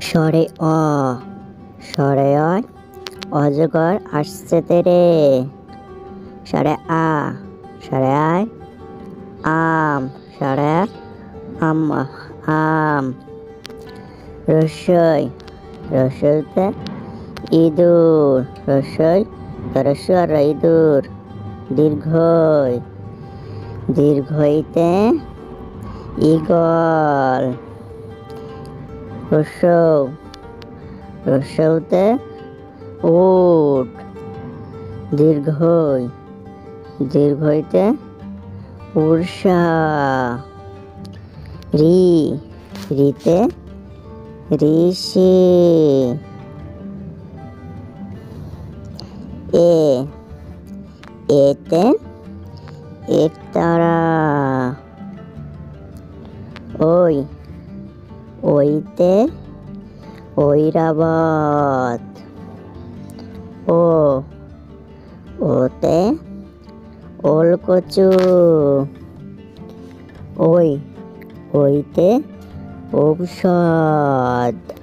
স্বরে অ, স্বরে অয়, অজগর আসছে তেরে। স্বরে আ, স্বরে আয়, আম, স্বরে আম, আম। রস্যই, রস্যইতে ইঁদুর, রস্যই রস্য আর ইঁদুর। দীর্ঘই, দীর্ঘইতে ঈগল। রস্যৌ, রস্যৌতে উট। দীর্ঘই, দীর্ঘইতে উড়সা। রি, রিতে ঋষি। এ, এতে একতারা। ওই, ওইতে ঐরাবত। ও, ওতে ওলকচু। ওই, ওইতে ঔষধ।